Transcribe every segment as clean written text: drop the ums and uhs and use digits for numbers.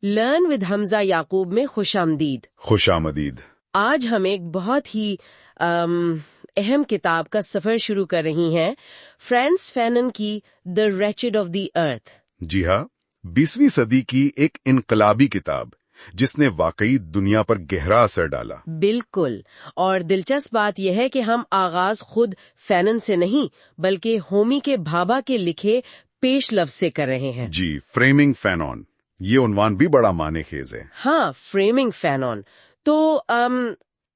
Learn with حمزہ یعقوب میں خوش آمدید۔ خوش آمدید۔ آج ہم ایک بہت ہی اہم کتاب کا سفر شروع کر رہی ہیں، فرانس فینن کی دا ریچڈ آف دی ارتھ۔ جی ہاں، 20ویں صدی کی ایک انقلابی کتاب جس نے واقعی دنیا پر گہرا اثر ڈالا۔ بالکل، اور دلچسپ بات یہ ہے کہ ہم آغاز خود فینن سے نہیں بلکہ ہومی کے بھابھا کے لکھے پیش لفظ سے کر رہے ہیں۔ جی، فریمنگ فینون، یہ عنوان بھی بڑا معنی خیز ہے۔ ہاں، فریمنگ فینون۔ تو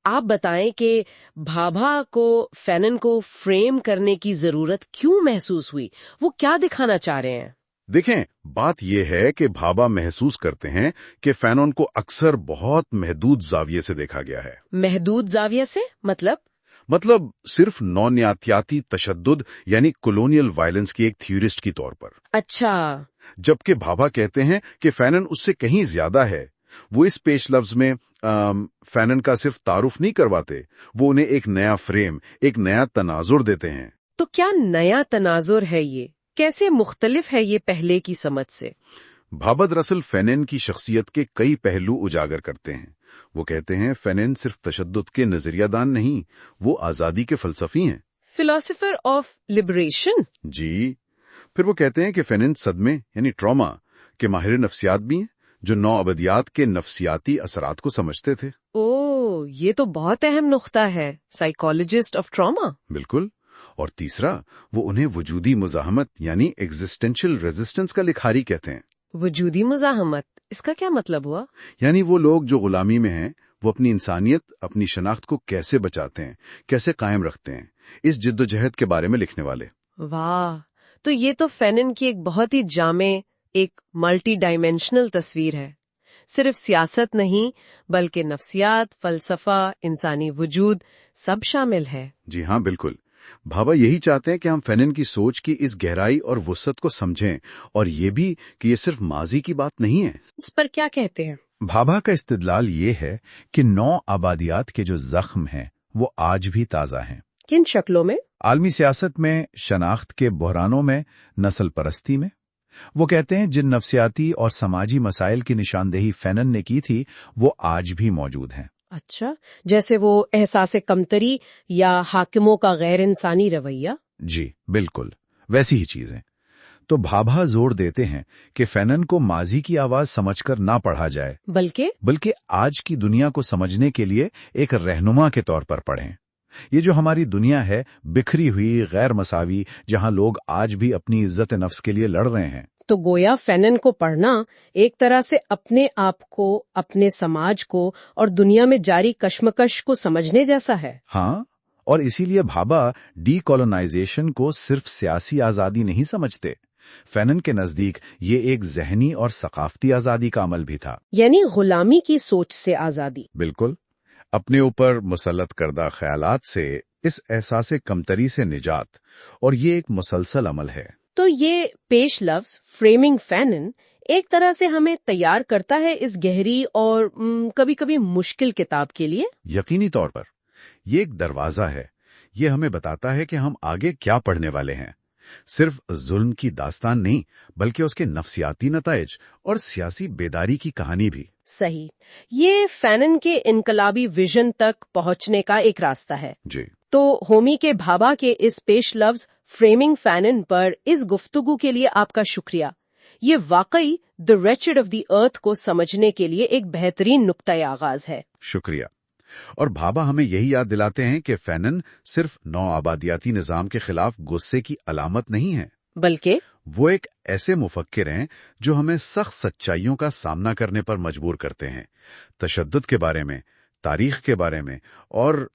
آپ بتائیں کہ بھابھا کو فینن کو فریم کرنے کی ضرورت کیوں محسوس ہوئی؟ وہ کیا دکھانا چاہ رہے ہیں؟ دیکھیں، بات یہ ہے کہ بھابھا محسوس کرتے ہیں کہ فینون کو اکثر بہت محدود زاویے سے دیکھا گیا ہے۔ محدود زاویے سے مطلب صرف نونیاتیاتی تشدد یعنی کولونیل وائلنس کی ایک تھیورسٹ کی طور پر۔ اچھا۔ جبکہ بھابھا کہتے ہیں کہ فینن اس سے کہیں زیادہ ہے۔ وہ اس پیش لفظ میں فینن کا صرف تعارف نہیں کرواتے، وہ انہیں ایک نیا فریم، ایک نیا تناظر دیتے ہیں۔ تو کیا نیا تناظر ہے یہ؟ کیسے مختلف ہے یہ پہلے کی سمجھ سے؟ بھابھا دراصل فینن کی شخصیت کے کئی پہلو اجاگر کرتے ہیں۔ وہ کہتے ہیں فینن صرف تشدد کے نظریہ دان نہیں، وہ آزادی کے فلسفی ہیں۔ Philosopher of liberation? جی، پھر وہ کہتے ہیں کہ فینن صدمے یعنی ٹراما کے ماہر نفسیات بھی ہیں، جو نو ابدیات کے نفسیاتی اثرات کو سمجھتے تھے۔ اوہ، یہ تو بہت اہم نقطہ ہے، سائیکالوجسٹ آف ٹراما۔ بالکل۔ اور تیسرا، وہ انہیں وجودی مزاحمت یعنی ایگزسٹینشل ریزسٹنس کا لکھاری کہتے ہیں۔ وجودی مزاحمت، اس کا کیا مطلب ہوا؟ یعنی وہ لوگ جو غلامی میں ہیں، وہ اپنی انسانیت، اپنی شناخت کو کیسے بچاتے ہیں، کیسے قائم رکھتے ہیں، اس جد و جہد کے بارے میں لکھنے والے۔ واہ، تو یہ تو فینن کی ایک بہت ہی جامع، ایک ملٹی ڈائمینشنل تصویر ہے۔ صرف سیاست نہیں بلکہ نفسیات، فلسفہ، انسانی وجود سب شامل ہے۔ جی ہاں، بالکل۔ بھابھا یہی چاہتے ہیں کہ ہم فینن کی سوچ کی اس گہرائی اور وسعت کو سمجھیں، اور یہ بھی کہ یہ صرف ماضی کی بات نہیں ہے۔ اس پر کیا کہتے ہیں؟ بھابھا کا استدلال یہ ہے کہ نو آبادیات کے جو زخم ہیں وہ آج بھی تازہ ہیں۔ کن شکلوں میں؟ عالمی سیاست میں، شناخت کے بحرانوں میں، نسل پرستی میں۔ وہ کہتے ہیں جن نفسیاتی اور سماجی مسائل کی نشاندہی فینن نے کی تھی وہ آج بھی موجود ہیں۔ اچھا، جیسے وہ احساس کمتری یا حاکموں کا غیر انسانی رویہ؟ جی بالکل، ویسی ہی چیزیں۔ تو بھابھا زور دیتے ہیں کہ فینن کو ماضی کی آواز سمجھ کر نہ پڑھا جائے، بلکہ آج کی دنیا کو سمجھنے کے لیے ایک رہنما کے طور پر پڑھیں۔ یہ جو ہماری دنیا ہے، بکھری ہوئی، غیر مساوی، جہاں لوگ آج بھی اپنی عزت نفس کے لیے لڑ رہے ہیں۔ تو گویا فینن کو پڑھنا ایک طرح سے اپنے آپ کو، اپنے سماج کو اور دنیا میں جاری کشمکش کو سمجھنے جیسا ہے۔ ہاں، اور اسی لیے بھابھا ڈی کولونائزیشن کو صرف سیاسی آزادی نہیں سمجھتے۔ فینن کے نزدیک یہ ایک ذہنی اور ثقافتی آزادی کا عمل بھی تھا، یعنی غلامی کی سوچ سے آزادی۔ بالکل، اپنے اوپر مسلط کردہ خیالات سے، اس احساس کمتری سے نجات، اور یہ ایک مسلسل عمل ہے۔ تو یہ پیش لفظ فریمنگ فینن ایک طرح سے ہمیں تیار کرتا ہے اس گہری اور کبھی کبھی مشکل کتاب کے لیے۔ یقینی طور پر یہ ایک دروازہ ہے۔ یہ ہمیں بتاتا ہے کہ ہم آگے کیا پڑھنے والے ہیں، صرف ظلم کی داستان نہیں بلکہ اس کے نفسیاتی نتائج اور سیاسی بیداری کی کہانی بھی۔ صحیح، یہ فینن کے انقلابی ویژن تک پہنچنے کا ایک راستہ ہے۔ جی، تو ہومی کے بھابھا کے اس پیش لفظ فریمنگ فینن پر اس گفتگو کے لیے آپ کا شکریہ۔ یہ واقعی دی ریچڈ آف دی ارتھ کو سمجھنے کے لیے ایک بہترین نقطۂ آغاز ہے۔ شکریہ۔ اور بھابھا ہمیں یہی یاد دلاتے ہیں کہ فینن صرف نو آبادیاتی نظام کے خلاف غصے کی علامت نہیں ہے، بلکہ وہ ایک ایسے مفکر ہیں جو ہمیں سخت سچائیوں کا سامنا کرنے پر مجبور کرتے ہیں، تشدد کے بارے میں، تاریخ کے بارے میں، اور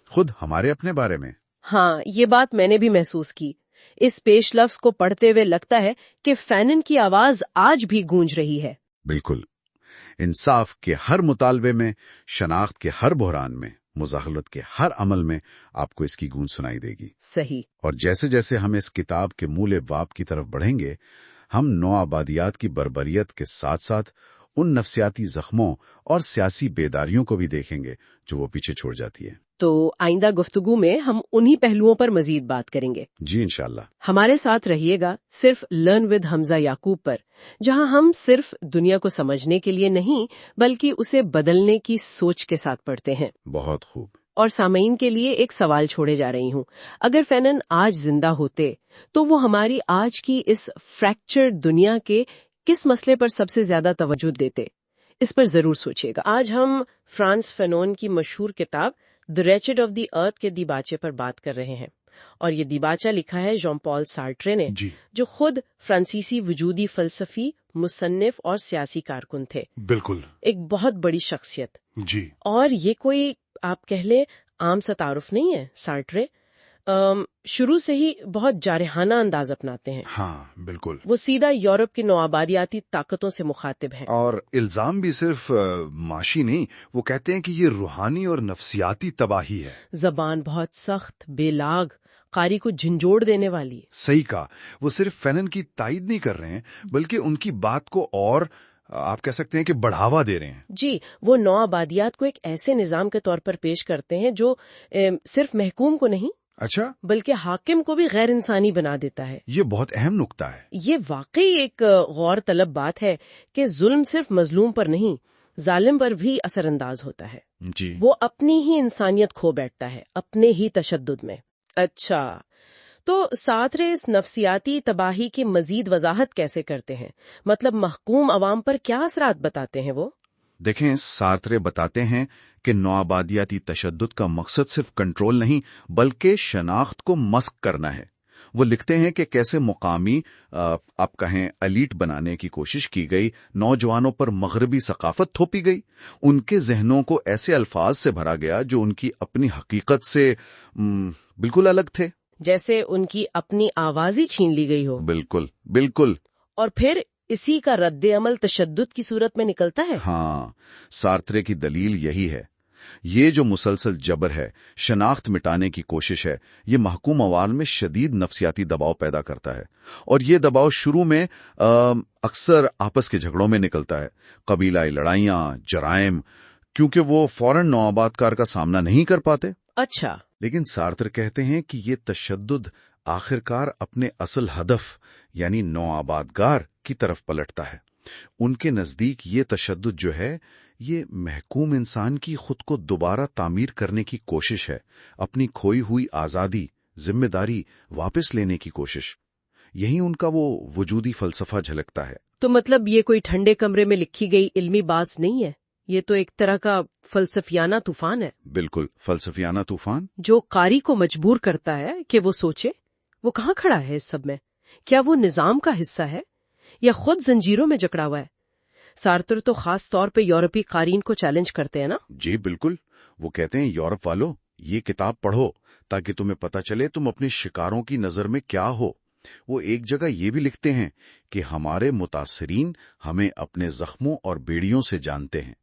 خود ہمارے اپنے بارے میں۔ ہاں، یہ بات میں نے بھی محسوس کی۔ اس پیش لفظ کو پڑھتے ہوئے لگتا ہے کہ فینن کی آواز آج بھی گونج رہی ہے۔ بالکل، انصاف کے ہر مطالبے میں، شناخت کے ہر بحران میں، مزاحمت کے ہر عمل میں آپ کو اس کی گونج سنائی دے گی۔ صحیح۔ اور جیسے جیسے ہم اس کتاب کے مول باب کی طرف بڑھیں گے، ہم نو آبادیات کی بربریت کے ساتھ ساتھ ان نفسیاتی زخموں اور سیاسی بیداریوں کو بھی دیکھیں گے جو وہ پیچھے چھوڑ جاتی ہے۔ تو آئندہ گفتگو میں ہم انہی پہلوؤں پر مزید بات کریں گے. جی انشاءاللہ. ہمارے ساتھ رہیے گا صرف لرن ود حمزہ یعقوب پر، جہاں ہم صرف دنیا کو سمجھنے کے لیے نہیں بلکہ اسے بدلنے کی سوچ کے ساتھ پڑھتے ہیں. بہت خوب. اور سامعین کے لیے ایک سوال چھوڑے جا رہی ہوں. اگر فینن آج زندہ ہوتے تو وہ ہماری آج کی اس فریکچرڈ دنیا کے کس مسئلے پر سب سے زیادہ توجہ دیتے؟ اس پر ضرور سوچیے گا. آج ہم فرانس فینون کی مشہور کتاب دی ریچڈ آف دی ارتھ کے دیباچے پر بات کر رہے ہیں. اور یہ دیباچہ لکھا ہے ژان پال سارٹرے نے، جو خود فرانسیسی وجودی فلسفی، مصنف اور سیاسی کارکن تھے. بالکل. ایک بہت بڑی شخصیت. جی. اور یہ کوئی آپ کہہ لیں عام سا تعارف نہیں ہے. سارٹرے شروع سے ہی بہت جارحانہ انداز اپناتے ہیں. ہاں بالکل. وہ سیدھا یورپ کی نوآبادیاتی طاقتوں سے مخاطب ہیں. اور الزام بھی صرف معاشی نہیں، وہ کہتے ہیں کہ یہ روحانی اور نفسیاتی تباہی ہے. زبان بہت سخت، بے لاگ، قاری کو جھنجھوڑ دینے والی. صحیح کہا. وہ صرف فینن کی تائید نہیں کر رہے ہیں بلکہ ان کی بات کو اور آپ کہہ سکتے ہیں کہ بڑھاوا دے رہے ہیں. جی، وہ نوآبادیات کو ایک ایسے نظام کے طور پر پیش کرتے ہیں جو صرف محکوم کو نہیں، اچھا، بلکہ حاکم کو بھی غیر انسانی بنا دیتا ہے. یہ بہت اہم نکتہ ہے. یہ واقعی ایک غور طلب بات ہے کہ ظلم صرف مظلوم پر نہیں، ظالم پر بھی اثر انداز ہوتا ہے. جی. وہ اپنی ہی انسانیت کھو بیٹھتا ہے اپنے ہی تشدد میں. اچھا، تو سارترے اس نفسیاتی تباہی کی مزید وضاحت کیسے کرتے ہیں؟ مطلب محکوم عوام پر کیا اثرات بتاتے ہیں وہ؟ دیکھیں، سارترے بتاتے ہیں کہ نوآبادیاتی تشدد کا مقصد صرف کنٹرول نہیں بلکہ شناخت کو مسخ کرنا ہے. وہ لکھتے ہیں کہ کیسے مقامی آپ کہیں ایلیٹ بنانے کی کوشش کی گئی، نوجوانوں پر مغربی ثقافت تھوپی گئی، ان کے ذہنوں کو ایسے الفاظ سے بھرا گیا جو ان کی اپنی حقیقت سے بالکل الگ تھے، جیسے ان کی اپنی آواز ہی چھین لی گئی ہو. بالکل بالکل. اور پھر اسی کا رد عمل تشدد کی صورت میں نکلتا ہے. ہاں، سارترے کی دلیل یہی ہے. یہ جو مسلسل جبر ہے، شناخت مٹانے کی کوشش ہے، یہ محکوم عوام میں شدید نفسیاتی دباؤ پیدا کرتا ہے. اور یہ دباؤ شروع میں اکثر آپس کے جھگڑوں میں نکلتا ہے، قبیلائی لڑائیاں، جرائم، کیونکہ وہ فوراً نوآباد کار کا سامنا نہیں کر پاتے. اچھا. لیکن سارتر کہتے ہیں کہ یہ تشدد آخرکار اپنے اصل ہدف یعنی نوآبادگار کی طرف پلٹتا ہے. ان کے نزدیک یہ تشدد جو ہے یہ محکوم انسان کی خود کو دوبارہ تعمیر کرنے کی کوشش ہے، اپنی کھوئی ہوئی آزادی، ذمہ داری واپس لینے کی کوشش. یہی ان کا وہ وجودی فلسفہ جھلکتا ہے. تو مطلب یہ کوئی ٹھنڈے کمرے میں لکھی گئی علمی بات نہیں ہے، یہ تو ایک طرح کا فلسفیانہ طوفان ہے. بالکل، فلسفیانہ طوفان جو قاری کو مجبور کرتا ہے کہ وہ سوچے وہ کہاں کھڑا ہے اس سب میں. کیا وہ نظام کا حصہ ہے یا خود زنجیروں میں جکڑا ہوا ہے؟ سارتر تو خاص طور پہ یورپی قارئین کو چیلنج کرتے ہیں نا. جی بالکل. وہ کہتے ہیں یورپ والو، یہ کتاب پڑھو تاکہ تمہیں پتہ چلے تم اپنے شکاروں کی نظر میں کیا ہو. وہ ایک جگہ یہ بھی لکھتے ہیں کہ ہمارے متاثرین ہمیں اپنے زخموں اور بیڑیوں سے جانتے ہیں.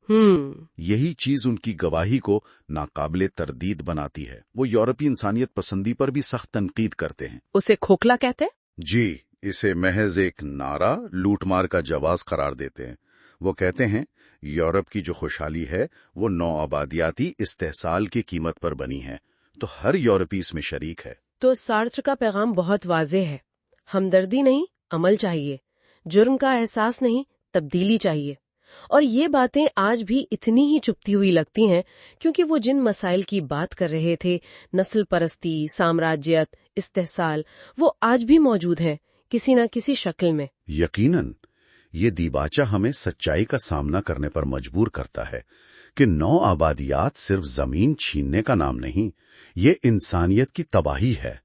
یہی چیز ان کی گواہی کو ناقابل تردید بناتی ہے. وہ یورپی انسانیت پسندی پر بھی سخت تنقید کرتے ہیں. اسے کھوکھلا کہتے ہیں؟ جی، اسے محض ایک نعرہ، لوٹ مار کا جواز قرار دیتے ہیں. وہ کہتے ہیں یورپ کی جو خوشحالی ہے وہ نوآبادیاتی استحصال کی قیمت پر بنی ہے، تو ہر یورپی اس میں شریک ہے. تو سارتر کا پیغام بہت واضح ہے. ہمدردی نہیں، عمل چاہیے. جرم کا احساس نہیں، تبدیلی چاہیے. اور یہ باتیں آج بھی اتنی ہی چپتی ہوئی لگتی ہیں کیونکہ وہ جن مسائل کی بات کر رہے تھے، نسل پرستی، سامراجیت، استحصال، وہ آج بھی موجود ہیں کسی نہ کسی شکل میں. یقیناً. یہ دیباچہ ہمیں سچائی کا سامنا کرنے پر مجبور کرتا ہے کہ نوآبادیات صرف زمین چھیننے کا نام نہیں، یہ انسانیت کی تباہی ہے.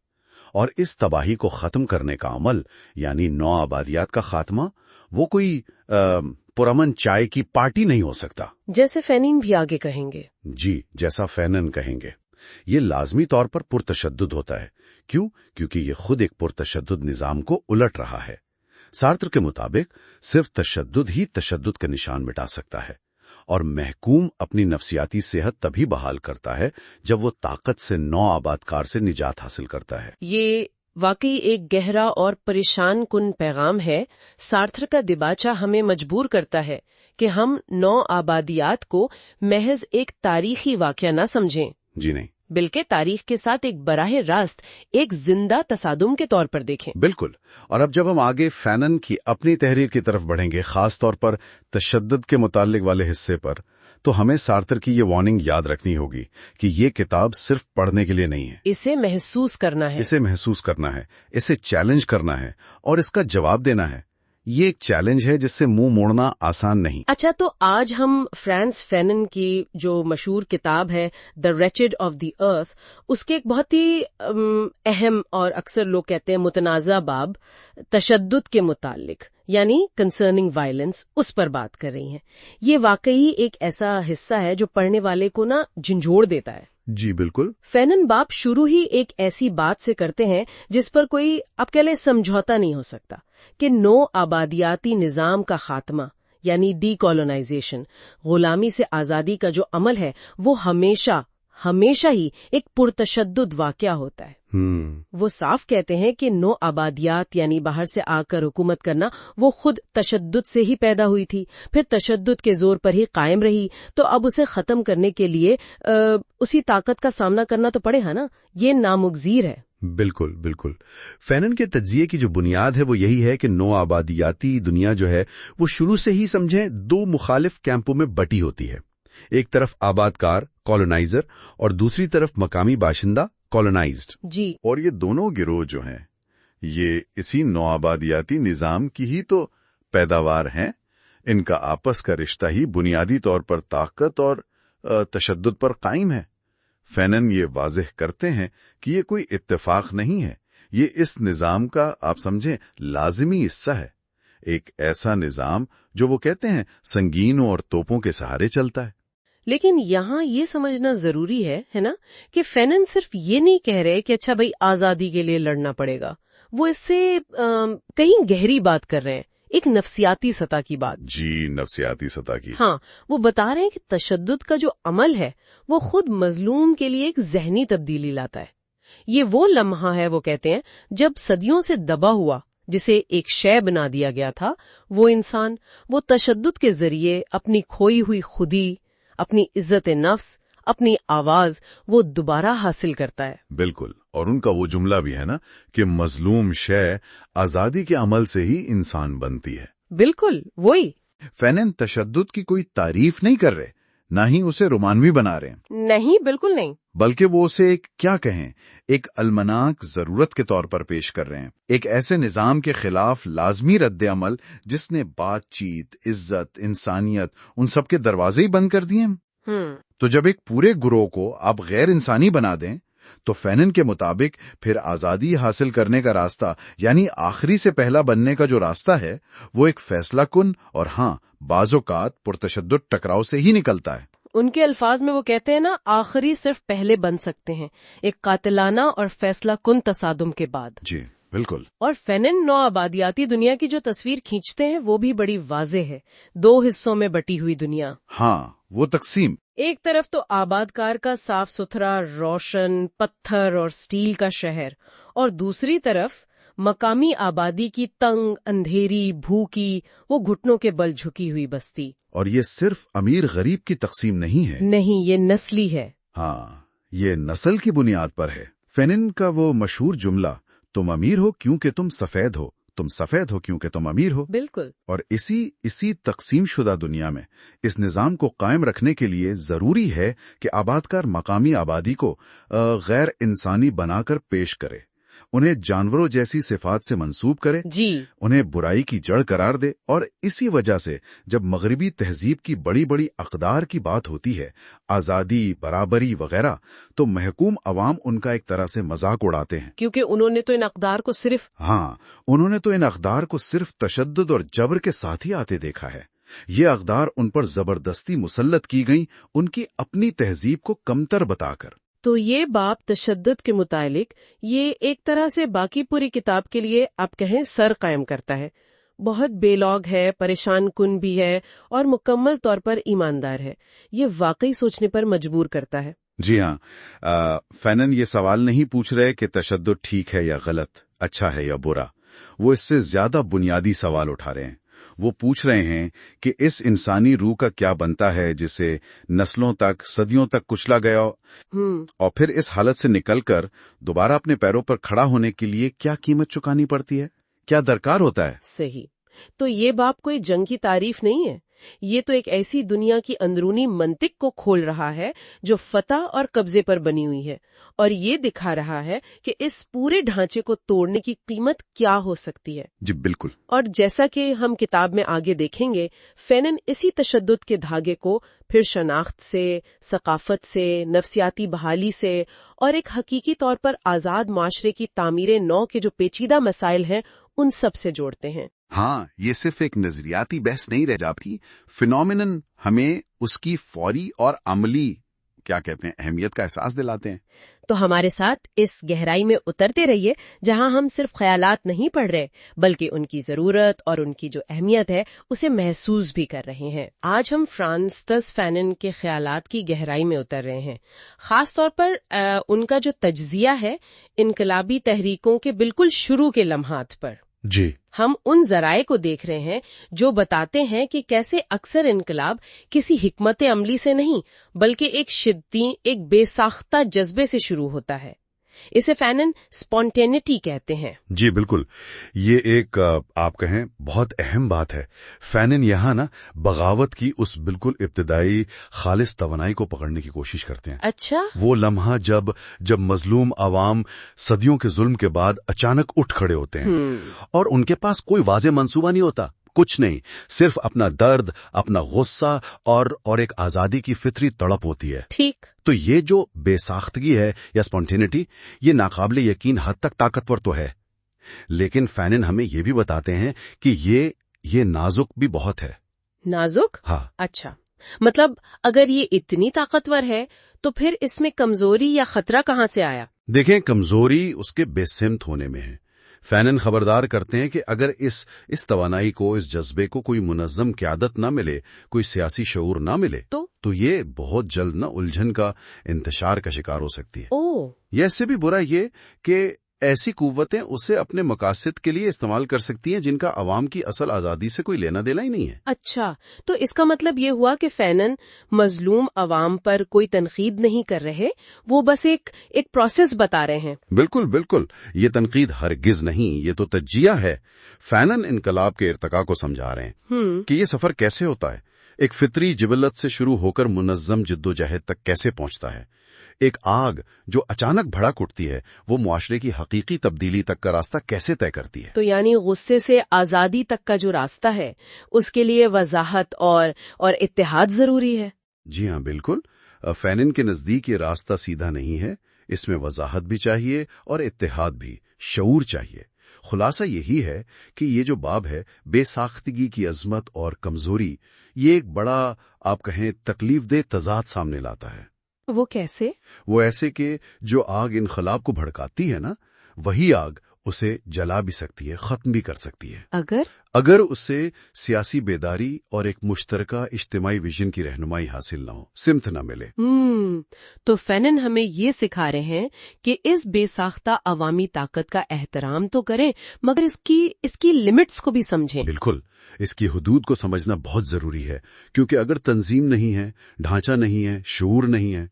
اور اس تباہی کو ختم کرنے کا عمل یعنی نوآبادیات کا خاتمہ وہ کوئی پرامن چائے کی پارٹی نہیں ہو سکتا. جیسے فینن بھی آگے کہیں گے. جی، جیسا فینن کہیں گے. یہ لازمی طور پر پرتشدد ہوتا ہے. کیوں؟ کیونکہ یہ خود ایک پرتشدد نظام کو الٹ رہا ہے. سارتر کے مطابق صرف تشدد ہی تشدد کا نشان مٹا سکتا ہے، اور محکوم اپنی نفسیاتی صحت تبھی بحال کرتا ہے جب وہ طاقت سے نوآبادکار سے نجات حاصل کرتا ہے. یہ واقعی ایک گہرا اور پریشان کن پیغام ہے. سارتر کا دیباچہ ہمیں مجبور کرتا ہے کہ ہم نوآبادیات کو محض ایک تاریخی واقعہ نہ سمجھیں. جی نہیں، بلکہ تاریخ کے ساتھ ایک براہ راست ایک زندہ تصادم کے طور پر دیکھیں۔ بالکل۔ اور اب جب ہم آگے فینن کی اپنی تحریر کی طرف بڑھیں گے، خاص طور پر تشدد کے متعلق والے حصے پر، تو ہمیں سارتر کی یہ وارننگ یاد رکھنی ہوگی کہ یہ کتاب صرف پڑھنے کے لیے نہیں ہے، اسے محسوس کرنا ہے، اسے چیلنج کرنا ہے اور اس کا جواب دینا ہے۔ یہ ایک چیلنج ہے جس سے منہ موڑنا آسان نہیں۔ اچھا، تو آج ہم فرانس فینن کی جو مشہور کتاب ہے دا ریچڈ آف دی ارتھ، اس کے ایک بہت ہی اہم اور اکثر لوگ کہتے ہیں متنازع باب تشدد کے متعلق، یعنی کنسرننگ وائلنس، اس پر بات کر رہی ہیں۔ یہ واقعی ایک ایسا حصہ ہے جو پڑھنے والے کو نا جھنجھوڑ دیتا ہے۔ جی بالکل۔ فینن باپ شروع ہی ایک ایسی بات سے کرتے ہیں جس پر کوئی آپ کہہ لیں سمجھوتا نہیں ہو سکتا، کہ نو آبادیاتی نظام کا خاتمہ یعنی ڈی کالونائزیشن، غلامی سے آزادی کا جو عمل ہے وہ ہمیشہ ہی ایک پرتشدد واقعہ ہوتا ہے۔ وہ صاف کہتے ہیں کہ نو آبادیات یعنی باہر سے آ کر حکومت کرنا وہ خود تشدد سے ہی پیدا ہوئی تھی، پھر تشدد کے زور پر ہی قائم رہی، تو اب اسے ختم کرنے کے لیے اسی طاقت کا سامنا کرنا تو پڑے گا نا، یہ نامگزیر ہے۔ بالکل بالکل۔ فینن کے تجزیے کی جو بنیاد ہے وہ یہی ہے کہ نو آبادیاتی دنیا جو ہے وہ شروع سے ہی سمجھیں دو مخالف کیمپوں میں بٹی ہوتی ہے، ایک طرف آباد کار کالونائزر اور دوسری طرف مقامی باشندہ کالونائزڈ۔ جی، اور یہ دونوں گروہ جو ہیں یہ اسی نو آبادیاتی نظام کی ہی تو پیداوار ہیں۔ ان کا آپس کا رشتہ ہی بنیادی طور پر طاقت اور تشدد پر قائم ہے۔ فینن یہ واضح کرتے ہیں کہ یہ کوئی اتفاق نہیں ہے، یہ اس نظام کا آپ سمجھیں لازمی حصہ ہے، ایک ایسا نظام جو وہ کہتے ہیں سنگینوں اور توپوں کے سہارے چلتا ہے۔ لیکن یہاں یہ سمجھنا ضروری ہے نا کہ فینن صرف یہ نہیں کہہ رہے کہ اچھا بھائی آزادی کے لیے لڑنا پڑے گا، وہ اس سے کہیں گہری بات کر رہے ہیں، ایک نفسیاتی سطح کی بات۔ جی، نفسیاتی سطح کی۔ ہاں، وہ بتا رہے ہیں کہ تشدد کا جو عمل ہے وہ خود مظلوم کے لیے ایک ذہنی تبدیلی لاتا ہے۔ یہ وہ لمحہ ہے، وہ کہتے ہیں، جب صدیوں سے دبا ہوا جسے ایک شے بنا دیا گیا تھا وہ انسان، وہ تشدد کے ذریعے اپنی کھوئی ہوئی خودی، اپنی عزت نفس، اپنی آواز وہ دوبارہ حاصل کرتا ہے۔ بالکل، اور ان کا وہ جملہ بھی ہے نا کہ مظلوم شے آزادی کے عمل سے ہی انسان بنتی ہے۔ بالکل وہی۔ فینن تشدد کی کوئی تعریف نہیں کر رہے، نہ ہی اسے رومانوی بنا رہے ہیں۔ نہیں، بالکل نہیں۔ بلکہ وہ اسے ایک المناک ضرورت کے طور پر پیش کر رہے ہیں، ایک ایسے نظام کے خلاف لازمی رد عمل جس نے بات چیت، عزت، انسانیت ان سب کے دروازے ہی بند کر دیے۔ تو جب ایک پورے گروہ کو آپ غیر انسانی بنا دیں تو فینن کے مطابق پھر آزادی حاصل کرنے کا راستہ، یعنی آخری سے پہلا بننے کا جو راستہ ہے، وہ ایک فیصلہ کن اور ہاں بعض اوقات پرتشدد ٹکراؤ سے ہی نکلتا ہے۔ ان کے الفاظ میں وہ کہتے ہیں نا، آخری صرف پہلے بن سکتے ہیں، ایک قاتلانہ اور فیصلہ کن تصادم کے بعد۔ جی بالکل۔ اور فینن نو آبادیاتی دنیا کی جو تصویر کھینچتے ہیں وہ بھی بڑی واضح ہے، دو حصوں میں بٹی ہوئی دنیا۔ ہاں، وہ تقسیم، ایک طرف تو آباد کار کا صاف ستھرا، روشن پتھر اور سٹیل کا شہر، اور دوسری طرف مقامی آبادی کی تنگ، اندھیری، بھوکی، وہ گھٹنوں کے بل جھکی ہوئی بستی۔ اور یہ صرف امیر غریب کی تقسیم نہیں ہے، نہیں، یہ نسلی ہے۔ ہاں، یہ نسل کی بنیاد پر ہے۔ فینن کا وہ مشہور جملہ، تم امیر ہو کیونکہ تم سفید ہو، تم سفید ہو کیونکہ تم امیر ہو۔ بالکل۔ اور اسی تقسیم شدہ دنیا میں اس نظام کو قائم رکھنے کے لیے ضروری ہے کہ آبادکار مقامی آبادی کو غیر انسانی بنا کر پیش کرے، انہیں جانوروں جیسی صفات سے منسوب کرے، جی، انہیں برائی کی جڑ قرار دے۔ اور اسی وجہ سے جب مغربی تہذیب کی بڑی بڑی اقدار کی بات ہوتی ہے، آزادی، برابری وغیرہ، تو محکوم عوام ان کا ایک طرح سے مذاق اڑاتے ہیں، کیونکہ انہوں نے تو ان اقدار کو صرف تشدد اور جبر کے ساتھ ہی آتے دیکھا ہے۔ یہ اقدار ان پر زبردستی مسلط کی گئیں، ان کی اپنی تہذیب کو کمتر بتا کر۔ تو یہ باب تشدد کے متعلق یہ ایک طرح سے باقی پوری کتاب کے لیے آپ کہیں سر قائم کرتا ہے۔ بہت بے لوگ ہے، پریشان کن بھی ہے، اور مکمل طور پر ایماندار ہے۔ یہ واقعی سوچنے پر مجبور کرتا ہے۔ جی ہاں، فینن یہ سوال نہیں پوچھ رہے کہ تشدد ٹھیک ہے یا غلط، اچھا ہے یا برا۔ وہ اس سے زیادہ بنیادی سوال اٹھا رہے ہیں۔ وہ پوچھ رہے ہیں کہ اس انسانی روح کا کیا بنتا ہے جسے نسلوں تک صدیوں تک کچلا گیا اور پھر اس حالت سے نکل کر دوبارہ اپنے پیروں پر کھڑا ہونے کے لیے کیا قیمت چکانی پڑتی ہے، کیا درکار ہوتا ہے۔ صحیح، تو یہ باب کوئی جنگ کی تعریف نہیں ہے، یہ تو ایک ایسی دنیا کی اندرونی منطق کو کھول رہا ہے جو فتح اور قبضے پر بنی ہوئی ہے، اور یہ دکھا رہا ہے کہ اس پورے ڈھانچے کو توڑنے کی قیمت کیا ہو سکتی ہے۔ جی بالکل۔ اور جیسا کہ ہم کتاب میں آگے دیکھیں گے، فینن اسی تشدد کے دھاگے کو پھر شناخت سے، ثقافت سے، نفسیاتی بحالی سے اور ایک حقیقی طور پر آزاد معاشرے کی تعمیر نو کے جو پیچیدہ مسائل ہیں ان سب سے جوڑتے ہیں۔ ہاں، یہ صرف ایک نظریاتی بحث نہیں رہ جاتی، فینومینن ہمیں اس کی فوری اور عملی اہمیت کا احساس دلاتے ہیں۔ تو ہمارے ساتھ اس گہرائی میں اترتے رہیے جہاں ہم صرف خیالات نہیں پڑھ رہے بلکہ ان کی ضرورت اور ان کی جو اہمیت ہے اسے محسوس بھی کر رہے ہیں۔ آج ہم فرانسس فینن کے خیالات کی گہرائی میں اتر رہے ہیں، خاص طور پر ان کا جو تجزیہ ہے انقلابی تحریکوں کے بالکل شروع کے لمحات پر۔ جی، ہم ان ذرائع کو دیکھ رہے ہیں جو بتاتے ہیں کہ کیسے اکثر انقلاب کسی حکمت عملی سے نہیں بلکہ ایک شدید، ایک بے ساختہ جذبے سے شروع ہوتا ہے۔ اسے فینن سپونٹینٹی کہتے ہیں۔ جی بالکل، یہ ایک آپ کہیں بہت اہم بات ہے۔ فینن یہاں بغاوت کی اس بالکل ابتدائی خالص توانائی کو پکڑنے کی کوشش کرتے ہیں۔ اچھا، وہ لمحہ جب مظلوم عوام صدیوں کے ظلم کے بعد اچانک اٹھ کھڑے ہوتے ہیں اور ان کے پاس کوئی واضح منصوبہ نہیں ہوتا، کچھ نہیں، صرف اپنا درد، اپنا غصہ اور ایک آزادی کی فطری تڑپ ہوتی ہے۔ ٹھیک، تو یہ جو بے ساختگی ہے یا سپونٹینٹی، یہ ناقابل یقین حد تک طاقتور تو ہے، لیکن فینن ہمیں یہ بھی بتاتے ہیں کہ یہ نازک بھی بہت ہے۔ نازک؟ ہاں۔ اچھا، مطلب اگر یہ اتنی طاقتور ہے تو پھر اس میں کمزوری یا خطرہ کہاں سے آیا؟ دیکھیں، کمزوری اس کے بے سمت ہونے میں ہے۔ فینن خبردار کرتے ہیں کہ اگر اس توانائی کو، اس جذبے کو کوئی منظم قیادت نہ ملے، کوئی سیاسی شعور نہ ملے تو یہ بہت جلد الجھن کا، انتشار کا شکار ہو سکتی ہے۔ یہ اس سے بھی برا یہ کہ ایسی قوتیں اسے اپنے مقاصد کے لیے استعمال کر سکتی ہیں جن کا عوام کی اصل آزادی سے کوئی لینا دینا ہی نہیں ہے۔ اچھا، تو اس کا مطلب یہ ہوا کہ فینن مظلوم عوام پر کوئی تنقید نہیں کر رہے، وہ بس ایک پروسیس بتا رہے ہیں۔ بالکل بالکل، یہ تنقید ہرگز نہیں، یہ تو تجزیہ ہے۔ فینن انقلاب کے ارتقاء کو سمجھا رہے ہیں کہ یہ سفر کیسے ہوتا ہے، ایک فطری جبلت سے شروع ہو کر منظم جدوجہد تک کیسے پہنچتا ہے۔ ایک آگ جو اچانک بھڑک اٹھتی ہے وہ معاشرے کی حقیقی تبدیلی تک کا راستہ کیسے طے کرتی ہے۔ تو یعنی غصے سے آزادی تک کا جو راستہ ہے اس کے لیے وضاحت اور اتحاد ضروری ہے۔ جی ہاں بالکل، فینن کے نزدیک یہ راستہ سیدھا نہیں ہے، اس میں وضاحت بھی چاہیے اور اتحاد بھی، شعور چاہیے۔ خلاصہ یہی ہے کہ یہ جو باب ہے بے ساختگی کی عظمت اور کمزوری، یہ ایک بڑا آپ کہیں تکلیف دہ تضاد سامنے لاتا ہے۔ وہ کیسے؟ وہ ایسے کہ جو آگ انقلاب کو بھڑکاتی ہے وہی آگ اسے جلا بھی سکتی ہے، ختم بھی کر سکتی ہے، اگر اسے سیاسی بیداری اور ایک مشترکہ اجتماعی ویژن کی رہنمائی حاصل نہ ہو، سمت نہ ملے۔ تو فینن ہمیں یہ سکھا رہے ہیں کہ اس بے ساختہ عوامی طاقت کا احترام تو کریں مگر اس کی لمٹس کو بھی سمجھیں۔ بالکل، اس کی حدود کو سمجھنا بہت ضروری ہے، کیونکہ اگر تنظیم نہیں ہے، ڈھانچہ نہیں ہے، شعور نہیں ہے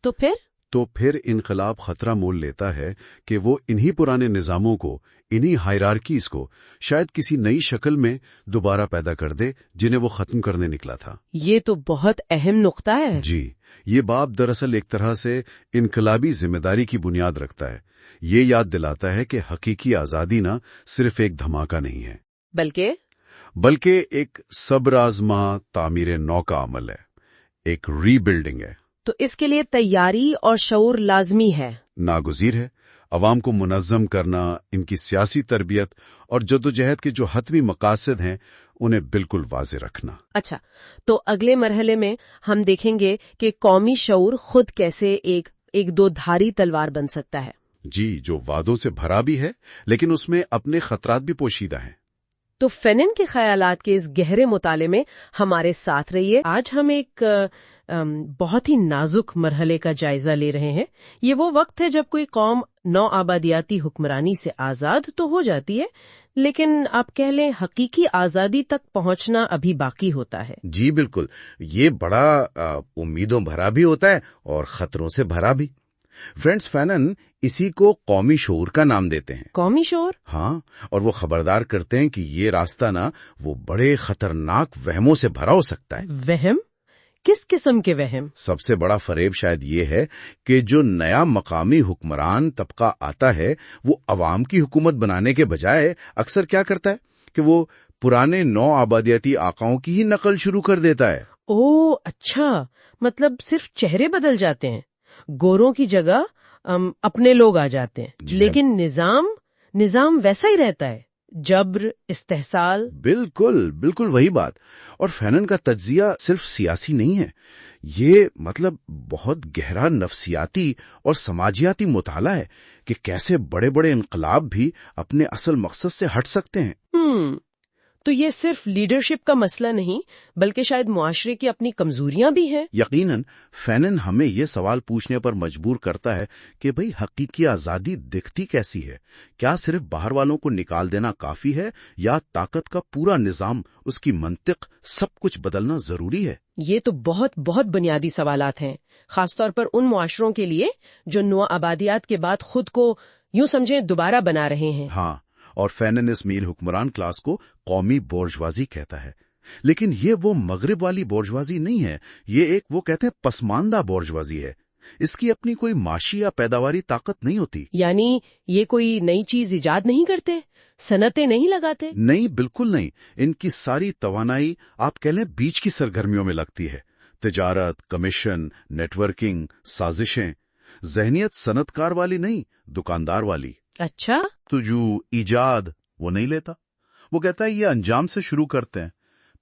تو پھر انقلاب خطرہ مول لیتا ہے کہ وہ انہی پرانے نظاموں کو، انہی ہائرارکیز کو شاید کسی نئی شکل میں دوبارہ پیدا کر دے جنہیں وہ ختم کرنے نکلا تھا۔ یہ تو بہت اہم نقطہ ہے۔ جی، یہ باب دراصل ایک طرح سے انقلابی ذمہ داری کی بنیاد رکھتا ہے۔ یہ یاد دلاتا ہے کہ حقیقی آزادی نہ صرف ایک دھماکہ نہیں ہے بلکہ ایک صبر آزما تعمیر نو کا عمل ہے، ایک ری بلڈنگ ہے۔ تو اس کے لیے تیاری اور شعور لازمی ہے، ناگزیر ہے۔ عوام کو منظم کرنا، ان کی سیاسی تربیت اور جدوجہد کے جو حتمی مقاصد ہیں انہیں بالکل واضح رکھنا۔ اچھا، تو اگلے مرحلے میں ہم دیکھیں گے کہ قومی شعور خود کیسے ایک دو دھاری تلوار بن سکتا ہے۔ جی، جو وعدوں سے بھرا بھی ہے لیکن اس میں اپنے خطرات بھی پوشیدہ ہیں۔ تو فینن کے خیالات کے اس گہرے مطالعے میں ہمارے ساتھ رہیے۔ آج ہم ایک بہت ہی نازک مرحلے کا جائزہ لے رہے ہیں۔ یہ وہ وقت ہے جب کوئی قوم نو آبادیاتی حکمرانی سے آزاد تو ہو جاتی ہے لیکن آپ کہہ لیں حقیقی آزادی تک پہنچنا ابھی باقی ہوتا ہے. جی بالکل، یہ بڑا امیدوں بھرا بھی ہوتا ہے اور خطروں سے بھرا بھی. فرینڈز، فینن اسی کو قومی شعور کا نام دیتے ہیں. قومی شعور؟ ہاں، اور وہ خبردار کرتے ہیں کہ یہ راستہ نا وہ بڑے خطرناک وہموں سے بھرا ہو سکتا ہے. وہم؟ کس قسم کے وہم؟ سب سے بڑا فریب شاید یہ ہے کہ جو نیا مقامی حکمران طبقہ آتا ہے وہ عوام کی حکومت بنانے کے بجائے اکثر کیا کرتا ہے کہ وہ پرانے نو آبادیاتی آقاؤں کی ہی نقل شروع کر دیتا ہے. اوہ اچھا، مطلب صرف چہرے بدل جاتے ہیں، گوروں کی جگہ اپنے لوگ آ جاتے ہیں. لیکن نظام ویسا ہی رہتا ہے، جبر، استحصال. بالکل بالکل وہی بات. اور فینن کا تجزیہ صرف سیاسی نہیں ہے، یہ مطلب بہت گہرا نفسیاتی اور سماجیاتی مطالعہ ہے کہ کیسے بڑے بڑے انقلاب بھی اپنے اصل مقصد سے ہٹ سکتے ہیں. تو یہ صرف لیڈرشپ کا مسئلہ نہیں بلکہ شاید معاشرے کی اپنی کمزوریاں بھی ہیں. یقیناً فینن ہمیں یہ سوال پوچھنے پر مجبور کرتا ہے کہ بھئی حقیقی آزادی دکھتی کیسی ہے؟ کیا صرف باہر والوں کو نکال دینا کافی ہے یا طاقت کا پورا نظام، اس کی منطق، سب کچھ بدلنا ضروری ہے؟ یہ تو بہت بہت بنیادی سوالات ہیں، خاص طور پر ان معاشروں کے لیے جو نو آبادیات کے بعد خود کو یوں سمجھیں دوبارہ بنا رہے ہیں. ہاں، اور فینن اس میل حکمران کلاس کو قومی بورژوازی کہتا ہے. لیکن یہ وہ مغرب والی بورژوازی نہیں ہے، یہ ایک وہ کہتے ہیں پسماندہ بورژوازی ہے. اس کی اپنی کوئی معاشی یا پیداواری طاقت نہیں ہوتی. یعنی یہ کوئی نئی چیز ایجاد نہیں کرتے، صنعتیں نہیں لگاتے؟ نہیں، بالکل نہیں. ان کی ساری توانائی آپ کہہ لیں بیچ کی سرگرمیوں میں لگتی ہے. تجارت، کمیشن، نیٹ ورکنگ، سازشیں. ذہنیت صنعت کار والی نہیں، دکاندار والی. اچھا. تو جو ایجاد وہ نہیں لیتا، وہ کہتا ہے یہ انجام سے شروع کرتے ہیں،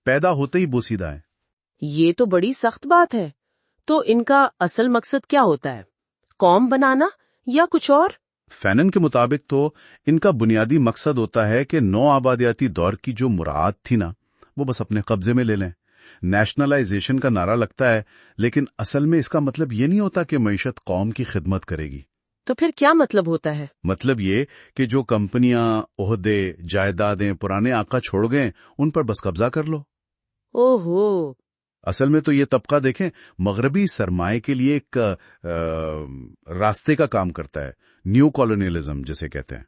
پیدا ہوتے ہی بوسیدہ ہیں. یہ تو بڑی سخت بات ہے. تو ان کا اصل مقصد کیا ہوتا ہے؟ قوم بنانا یا کچھ اور؟ فینن کے مطابق تو ان کا بنیادی مقصد ہوتا ہے کہ نو آبادیاتی دور کی جو مراعات تھی نا وہ بس اپنے قبضے میں لے لیں. نیشنلائزیشن کا نعرہ لگتا ہے، لیکن اصل میں اس کا مطلب یہ نہیں ہوتا کہ معیشت قوم کی خدمت کرے گی. تو پھر کیا مطلب ہوتا ہے؟ مطلب یہ کہ جو کمپنیاں، عہدے، جائیدادیں پرانے آقا چھوڑ گئے ان پر بس قبضہ کر لو. اوہو. اصل میں تو یہ طبقہ دیکھیں مغربی سرمائے کے لیے ایک راستے کا کام کرتا ہے، نیو کالونیلزم جسے کہتے ہیں.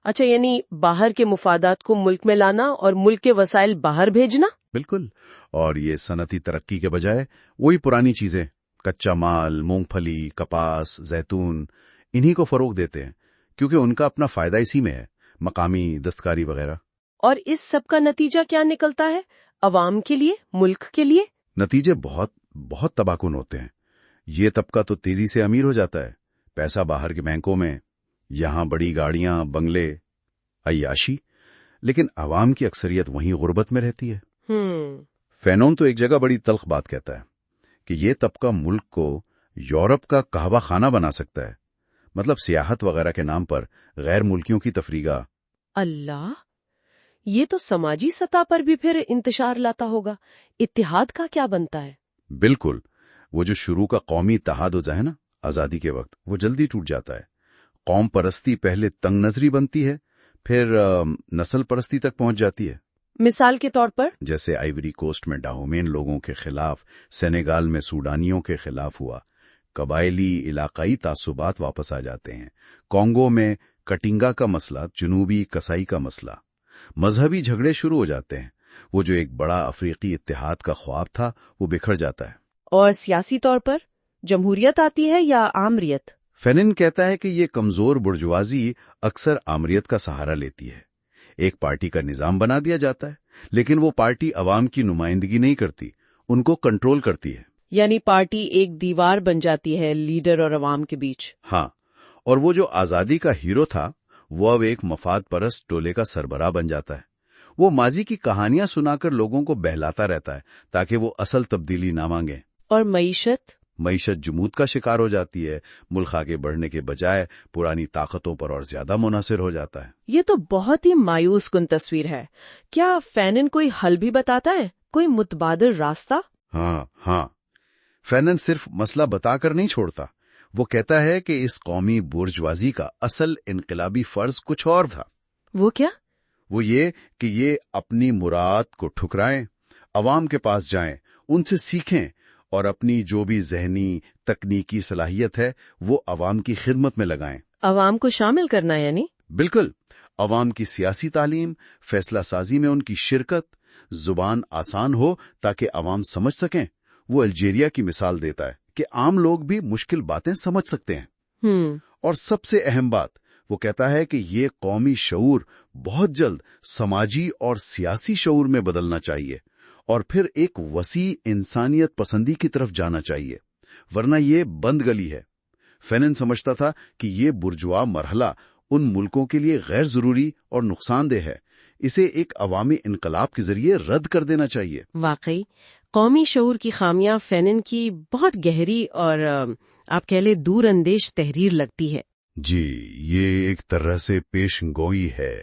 اچھا، یعنی باہر کے مفادات کو ملک میں لانا اور ملک کے وسائل باہر بھیجنا. بالکل. اور یہ صنعتی ترقی کے بجائے وہی پرانی چیزیں، کچا مال، مونگ پھلی، کپاس، زیتون، انہی کو فروغ دیتے ہیں کیونکہ ان کا اپنا فائدہ اسی میں ہے، مقامی دستکاری وغیرہ. اور اس سب کا نتیجہ کیا نکلتا ہے عوام کے لیے، ملک کے لیے؟ نتیجے بہت بہت تباہ کن ہوتے ہیں. یہ طبقہ تو تیزی سے امیر ہو جاتا ہے، پیسہ باہر کے بینکوں میں، یہاں بڑی گاڑیاں، بنگلے، عیاشی. لیکن عوام کی اکثریت وہیں غربت میں رہتی ہے. فینون تو ایک جگہ بڑی تلخ بات کہتا ہے کہ یہ طبقہ ملک کو یورپ کا قہوہ خانہ بنا سکتا ہے، مطلب سیاحت وغیرہ کے نام پر غیر ملکیوں کی تفریح. اللہ، یہ تو سماجی سطح پر بھی پھر انتشار لاتا ہوگا. اتحاد کا کیا بنتا ہے؟ بالکل. وہ جو شروع کا قومی اتحاد ہو جائے نا آزادی کے وقت، وہ جلدی ٹوٹ جاتا ہے. قوم پرستی پہلے تنگ نظری بنتی ہے، پھر نسل پرستی تک پہنچ جاتی ہے. مثال کے طور پر جیسے آئیوری کوسٹ میں ڈاہومین لوگوں کے خلاف، سینیگال میں سوڈانیوں کے خلاف ہوا. قبائلی علاقائی تعصبات واپس آ جاتے ہیں. کانگو میں کٹنگا کا مسئلہ، جنوبی کسائی کا مسئلہ. مذہبی جھگڑے شروع ہو جاتے ہیں. وہ جو ایک بڑا افریقی اتحاد کا خواب تھا وہ بکھر جاتا ہے. اور سیاسی طور پر جمہوریت آتی ہے یا آمریت؟ فینن کہتا ہے کہ یہ کمزور برجوازی اکثر آمریت کا سہارا لیتی ہے. ایک پارٹی کا نظام بنا دیا جاتا ہے، لیکن وہ پارٹی عوام کی نمائندگی نہیں کرتی، ان کو کنٹرول کرتی ہے. یعنی پارٹی ایک دیوار بن جاتی ہے لیڈر اور عوام کے بیچ. ہاں، اور وہ جو آزادی کا ہیرو تھا وہ اب ایک مفاد پرست ٹولے کا سربراہ بن جاتا ہے. وہ ماضی کی کہانیاں سنا کر لوگوں کو بہلاتا رہتا ہے تاکہ وہ اصل تبدیلی نہ مانگیں. اور معیشت جمود کا شکار ہو جاتی ہے. ملک آگے بڑھنے کے بجائے پرانی طاقتوں پر اور زیادہ منحصر ہو جاتا ہے. یہ تو بہت ہی مایوس کن تصویر ہے. کیا فینن کوئی حل بھی بتاتا ہے، کوئی متبادل راستہ؟ ہاں. فینن صرف مسئلہ بتا کر نہیں چھوڑتا. وہ کہتا ہے کہ اس قومی بورژوازی کا اصل انقلابی فرض کچھ اور تھا. وہ کیا؟ وہ یہ کہ یہ اپنی مراد کو ٹھکرائیں، عوام کے پاس جائیں، ان سے سیکھیں اور اپنی جو بھی ذہنی تکنیکی صلاحیت ہے وہ عوام کی خدمت میں لگائیں۔ عوام کو شامل کرنا یعنی؟ بالکل، عوام کی سیاسی تعلیم، فیصلہ سازی میں ان کی شرکت، زبان آسان ہو تاکہ عوام سمجھ سکیں۔ وہ الجیریا کی مثال دیتا ہے کہ عام لوگ بھی مشکل باتیں سمجھ سکتے ہیں۔ اور سب سے اہم بات، وہ کہتا ہے کہ یہ قومی شعور بہت جلد سماجی اور سیاسی شعور میں بدلنا چاہیے اور پھر ایک وسیع انسانیت پسندی کی طرف جانا چاہیے، ورنہ یہ بند گلی ہے۔ فینن سمجھتا تھا کہ یہ برجوا مرحلہ ان ملکوں کے لیے غیر ضروری اور نقصان دہ ہے، اسے ایک عوامی انقلاب کے ذریعے رد کر دینا چاہیے۔ واقعی قومی شعور کی خامیاں فینن کی بہت گہری اور آپ کہہ لیں دور اندیش تحریر لگتی ہے۔ جی، یہ ایک طرح سے پیش گوئی ہے۔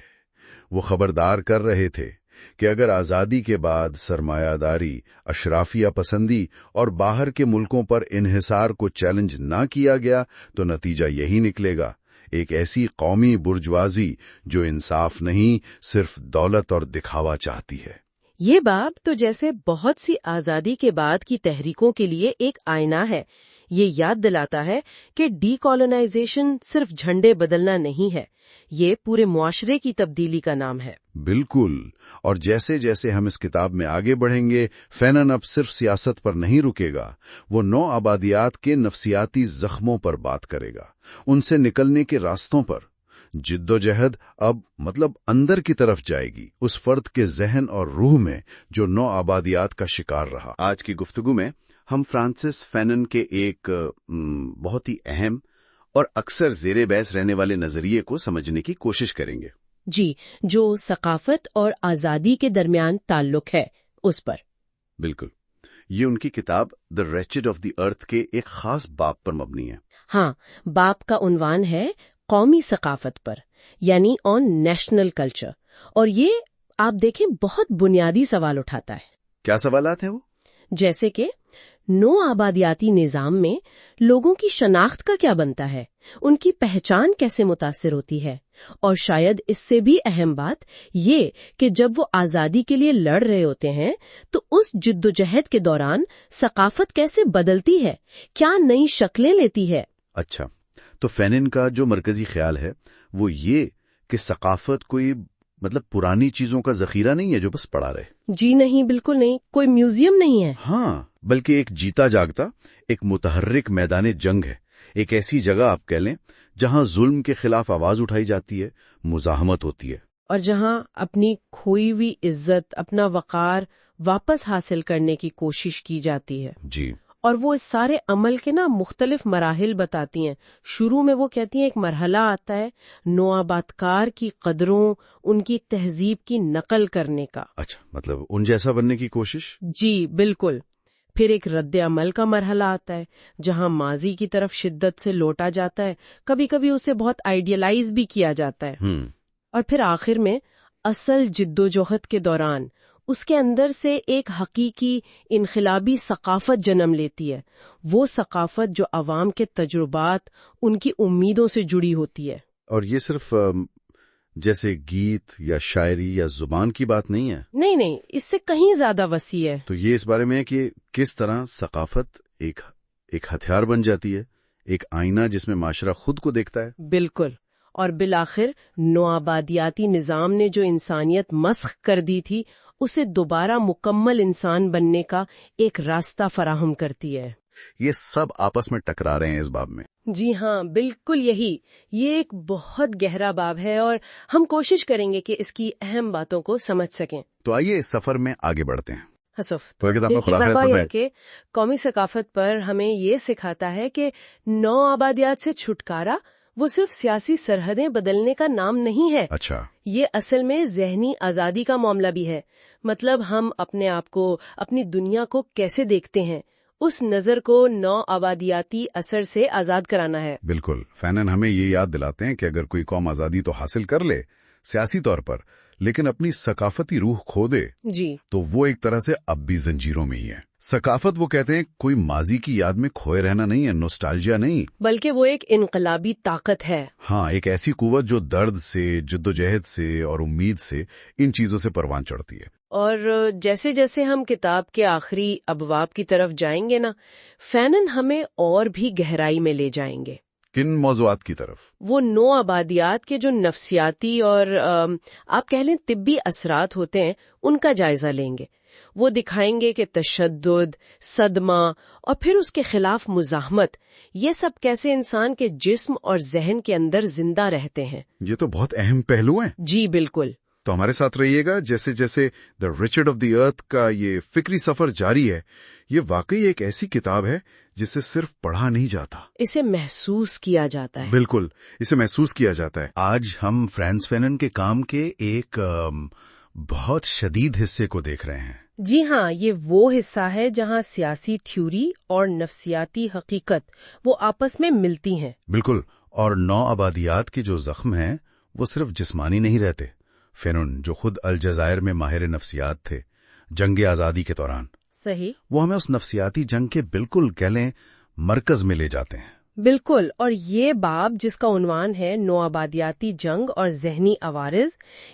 وہ خبردار کر رہے تھے کہ اگر آزادی کے بعد سرمایہ داری، اشرافیہ پسندی اور باہر کے ملکوں پر انحصار کو چیلنج نہ کیا گیا تو نتیجہ یہی نکلے گا، ایک ایسی قومی برجوازی جو انصاف نہیں، صرف دولت اور دکھاوا چاہتی ہے۔ یہ باب تو جیسے بہت سی آزادی کے بعد کی تحریکوں کے لیے ایک آئینہ ہے۔ یہ یاد دلاتا ہے کہ ڈی کالونائزیشن صرف جھنڈے بدلنا نہیں ہے، یہ پورے معاشرے کی تبدیلی کا نام ہے۔ بالکل، اور جیسے جیسے ہم اس کتاب میں آگے بڑھیں گے، فینن اب صرف سیاست پر نہیں رکے گا، وہ نو آبادیات کے نفسیاتی زخموں پر بات کرے گا، ان سے نکلنے کے راستوں پر۔ جد و جہد اب اندر کی طرف جائے گی، اس فرد کے ذہن اور روح میں جو نو آبادیات کا شکار رہا۔ آج کی گفتگو میں ہم فرانسس فینن کے ایک بہت ہی اہم اور اکثر زیر بحث رہنے والے نظریے کو سمجھنے کی کوشش کریں گے۔ جی، جو ثقافت اور آزادی کے درمیان تعلق ہے اس پر۔ بالکل، یہ ان کی کتاب دی ریچڈ آف دی ارتھ کے ایک خاص باب پر مبنی ہے۔ ہاں، باب کا عنوان ہے قومی ثقافت پر، یعنی آن نیشنل کلچر، اور یہ آپ دیکھیں بہت بنیادی سوال اٹھاتا ہے۔ کیا سوالات ہیں وہ؟ جیسے کہ نو آبادیاتی نظام میں لوگوں کی شناخت کا کیا بنتا ہے، ان کی پہچان کیسے متاثر ہوتی ہے، اور شاید اس سے بھی اہم بات یہ کہ جب وہ آزادی کے لیے لڑ رہے ہوتے ہیں تو اس جد و جہد کے دوران ثقافت کیسے بدلتی ہے، کیا نئی شکلیں لیتی ہے۔ اچھا، تو فینن کا جو مرکزی خیال ہے وہ یہ کہ ثقافت کوئی پرانی چیزوں کا ذخیرہ نہیں ہے جو بس پڑا رہے۔ جی نہیں، بالکل نہیں، کوئی میوزیم نہیں ہے۔ ہاں، بلکہ ایک جیتا جاگتا، ایک متحرک میدان جنگ ہے، ایک ایسی جگہ آپ کہہ لیں جہاں ظلم کے خلاف آواز اٹھائی جاتی ہے، مزاحمت ہوتی ہے، اور جہاں اپنی کھوئی ہوئی عزت، اپنا وقار واپس حاصل کرنے کی کوشش کی جاتی ہے۔ جی، اور وہ اس سارے عمل کے مختلف مراحل بتاتی ہیں۔ شروع میں وہ کہتی ہیں ایک مرحلہ آتا ہے نوآبادکار کی قدروں، ان کی تہذیب کی نقل کرنے کا۔ اچھا، ان جیسا بننے کی کوشش۔ جی بالکل۔ پھر ایک رد عمل کا مرحلہ آتا ہے جہاں ماضی کی طرف شدت سے لوٹا جاتا ہے، کبھی کبھی اسے بہت آئیڈیلائز بھی کیا جاتا ہے۔ اور پھر آخر میں اصل جدوجہد کے دوران اس کے اندر سے ایک حقیقی انقلابی ثقافت جنم لیتی ہے، وہ ثقافت جو عوام کے تجربات، ان کی امیدوں سے جڑی ہوتی ہے۔ اور یہ صرف جیسے گیت یا شاعری یا زبان کی بات نہیں ہے۔ نہیں، اس سے کہیں زیادہ وسیع ہے۔ تو یہ اس بارے میں ہے کہ کس طرح ثقافت ایک ہتھیار بن جاتی ہے، ایک آئینہ جس میں معاشرہ خود کو دیکھتا ہے۔ بالکل، اور بالآخر نوآبادیاتی نظام نے جو انسانیت مسخ کر دی تھی اسے دوبارہ مکمل انسان بننے کا ایک راستہ فراہم کرتی ہے۔ یہ سب آپس میں ٹکرا رہے ہیں اس باب میں۔ جی ہاں، بالکل یہی۔ یہ ایک بہت گہرا باب ہے اور ہم کوشش کریں گے کہ اس کی اہم باتوں کو سمجھ سکیں۔ تو آئیے اس سفر میں آگے بڑھتے ہیں۔ کہ قومی ثقافت پر ہمیں یہ سکھاتا ہے کہ نو آبادیات سے چھٹکارا وہ صرف سیاسی سرحدیں بدلنے کا نام نہیں ہے۔ اچھا، یہ اصل میں ذہنی آزادی کا معاملہ بھی ہے۔ ہم اپنے آپ کو، اپنی دنیا کو کیسے دیکھتے ہیں، اس نظر کو نو آبادیاتی اثر سے آزاد کرانا ہے۔ بالکل، فینن ہمیں یہ یاد دلاتے ہیں کہ اگر کوئی قوم آزادی تو حاصل کر لے سیاسی طور پر، لیکن اپنی ثقافتی روح کھو دے جی تو وہ ایک طرح سے اب بھی زنجیروں میں ہی ہے۔ ثقافت وہ کہتے ہیں کوئی ماضی کی یاد میں کھوئے رہنا نہیں ہے، نوسٹالجیا نہیں، بلکہ وہ ایک انقلابی طاقت ہے۔ ہاں، ایک ایسی قوت جو درد سے، جدوجہد سے اور امید سے ان چیزوں سے پروان چڑھتی ہے۔ اور جیسے جیسے ہم کتاب کے آخری ابواب کی طرف جائیں گے نا، فینن ہمیں اور بھی گہرائی میں لے جائیں گے۔ کن موضوعات کی طرف؟ وہ نو آبادیات کے جو نفسیاتی اور آپ کہہ لیں طبی اثرات ہوتے ہیں، ان کا جائزہ لیں گے۔ وہ دکھائیں گے کہ تشدد، صدمہ اور پھر اس کے خلاف مزاحمت، یہ سب کیسے انسان کے جسم اور ذہن کے اندر زندہ رہتے ہیں۔ یہ تو بہت اہم پہلو ہیں۔ جی بالکل۔ تو ہمارے ساتھ رہیے گا جیسے جیسے دا ریچرڈ آف دی ارتھ کا یہ فکری سفر جاری ہے۔ یہ واقعی ایک ایسی کتاب ہے جسے صرف پڑھا نہیں جاتا، اسے محسوس کیا جاتا ہے۔ بالکل، اسے محسوس کیا جاتا ہے۔ آج ہم فرانس فینن کے کام کے ایک بہت شدید حصے کو دیکھ رہے ہیں۔ جی ہاں، یہ وہ حصہ ہے جہاں سیاسی تھیوری اور نفسیاتی حقیقت وہ آپس میں ملتی ہیں۔ بالکل، اور نو آبادیات کے جو زخم ہیں وہ صرف جسمانی نہیں رہتے۔ فینن، جو خود الجزائر میں ماہر نفسیات تھے جنگ آزادی کے دوران، صحیح، وہ ہمیں اس نفسیاتی جنگ کے بالکل کہہ لیں مرکز میں لے جاتے ہیں۔ بالکل۔ اور یہ باب جس کا عنوان ہے نو آبادیاتی جنگ اور ذہنی عوارض،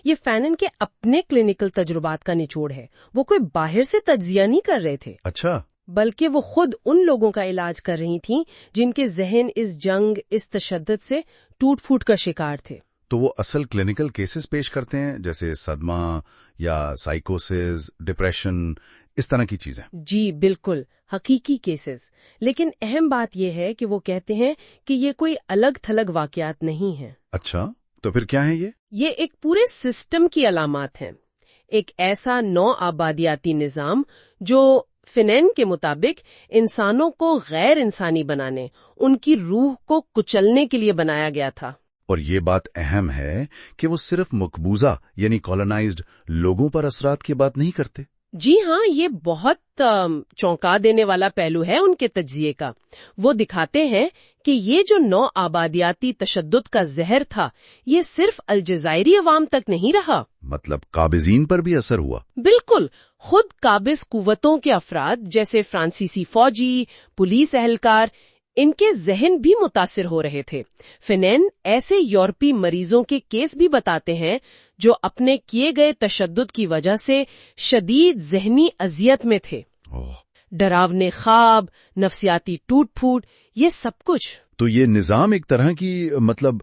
یہ فینن کے اپنے کلینکل تجربات کا نچوڑ ہے۔ وہ کوئی باہر سے تجزیہ نہیں کر رہے تھے، اچھا، بلکہ وہ خود ان لوگوں کا علاج کر رہی تھیں جن کے ذہن اس جنگ، اس تشدد سے ٹوٹ پھوٹ کا شکار تھے۔ تو وہ اصل کلینکل کیسز پیش کرتے ہیں جیسے صدمہ یا سائیکوسس، ڈپریشن، اس طرح کی چیزیں؟ جی بالکل، حقیقی کیسز۔ لیکن اہم بات یہ ہے کہ وہ کہتے ہیں کہ یہ کوئی الگ تھلگ واقعات نہیں ہیں۔ اچھا، تو پھر کیا ہے یہ؟ یہ ایک پورے سسٹم کی علامات ہیں، ایک ایسا نو آبادیاتی نظام جو فینن کے مطابق انسانوں کو غیر انسانی بنانے، ان کی روح کو کچلنے کے لیے بنایا گیا تھا۔ اور یہ بات اہم ہے کہ وہ صرف مقبوضہ یعنی کالونائزڈ لوگوں پر اثرات کی بات نہیں کرتے۔ جی ہاں، یہ بہت چونکا دینے والا پہلو ہے ان کے تجزیے کا۔ وہ دکھاتے ہیں کہ یہ جو نو آبادیاتی تشدد کا زہر تھا، یہ صرف الجزائری عوام تک نہیں رہا، مطلب قابضین پر بھی اثر ہوا۔ بالکل، خود قابض قوتوں کے افراد جیسے فرانسیسی فوجی، پولیس اہلکار، ان کے ذہن بھی متاثر ہو رہے تھے۔ فینن ایسے یورپی مریضوں کے کیس بھی بتاتے ہیں جو اپنے کیے گئے تشدد کی وجہ سے شدید ذہنی اذیت میں تھے۔ ڈراونے خواب، نفسیاتی ٹوٹ پھوٹ، یہ سب کچھ۔ تو یہ نظام ایک طرح کی مطلب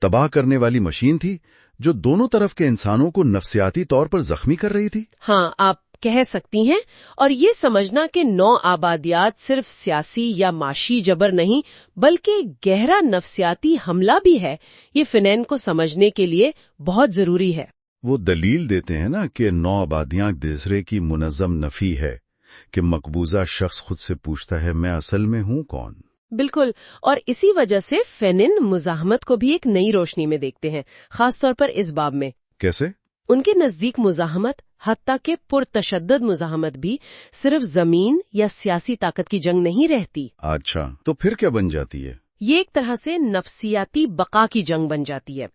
تباہ کرنے والی مشین تھی جو دونوں طرف کے انسانوں کو نفسیاتی طور پر زخمی کر رہی تھی۔ ہاں، آپ کہہ سکتی ہیں۔ اور یہ سمجھنا کہ نو آبادیات صرف سیاسی یا معاشی جبر نہیں بلکہ گہرا نفسیاتی حملہ بھی ہے، یہ فینن کو سمجھنے کے لیے بہت ضروری ہے۔ وہ دلیل دیتے ہیں نا کہ نو آبادیاں دوسرے کی منظم نفی ہے، کہ مقبوضہ شخص خود سے پوچھتا ہے میں اصل میں ہوں کون۔ بالکل، اور اسی وجہ سے فینن مزاحمت کو بھی ایک نئی روشنی میں دیکھتے ہیں، خاص طور پر اس باب میں۔ کیسے؟ ان کے نزدیک مزاحمت، حتیٰ کہ پرتشدد مزاحمت بھی صرف زمین یا سیاسی طاقت کی جنگ نہیں رہتی۔ اچھا، تو پھر کیا بن جاتی ہے؟ یہ ایک طرح سے نفسیاتی بقا کی جنگ بن جاتی ہے۔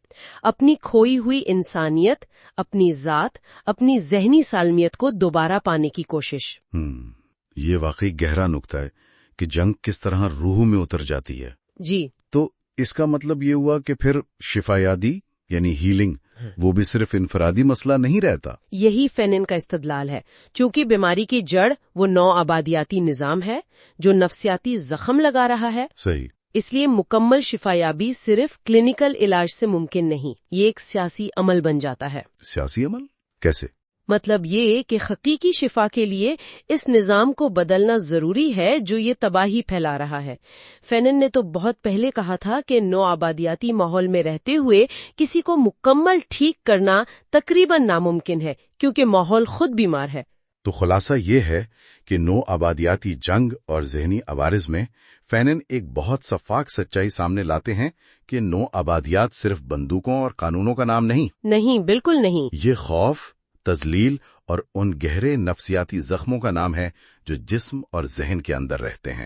اپنی کھوئی ہوئی انسانیت، اپنی ذات، اپنی ذہنی سالمیت کو دوبارہ پانے کی کوشش۔ یہ واقعی گہرا نکتہ ہے کہ جنگ کس طرح روح میں اتر جاتی ہے۔ جی، تو اس کا مطلب یہ ہوا کہ پھر شفایابی یعنی ہیلنگ وہ بھی صرف انفرادی مسئلہ نہیں رہتا۔ یہی فینن کا استدلال ہے۔ چونکہ بیماری کی جڑ وہ نو آبادیاتی نظام ہے جو نفسیاتی زخم لگا رہا ہے، صحیح، اس لیے مکمل شفایابی صرف کلینکل علاج سے ممکن نہیں، یہ ایک سیاسی عمل بن جاتا ہے۔ سیاسی عمل کیسے؟ مطلب یہ کہ حقیقی شفا کے لیے اس نظام کو بدلنا ضروری ہے جو یہ تباہی پھیلا رہا ہے۔ فینن نے تو بہت پہلے کہا تھا کہ نو آبادیاتی ماحول میں رہتے ہوئے کسی کو مکمل ٹھیک کرنا تقریباً ناممکن ہے کیونکہ ماحول خود بیمار ہے۔ تو خلاصہ یہ ہے کہ نو آبادیاتی جنگ اور ذہنی عوارض میں فینن ایک بہت شفاف سچائی سامنے لاتے ہیں کہ نو آبادیات صرف بندوقوں اور قانونوں کا نام نہیں، بالکل نہیں۔ یہ خوف، تذلیل اور ان گہرے نفسیاتی زخموں کا نام ہے جو جسم اور ذہن کے اندر رہتے ہیں،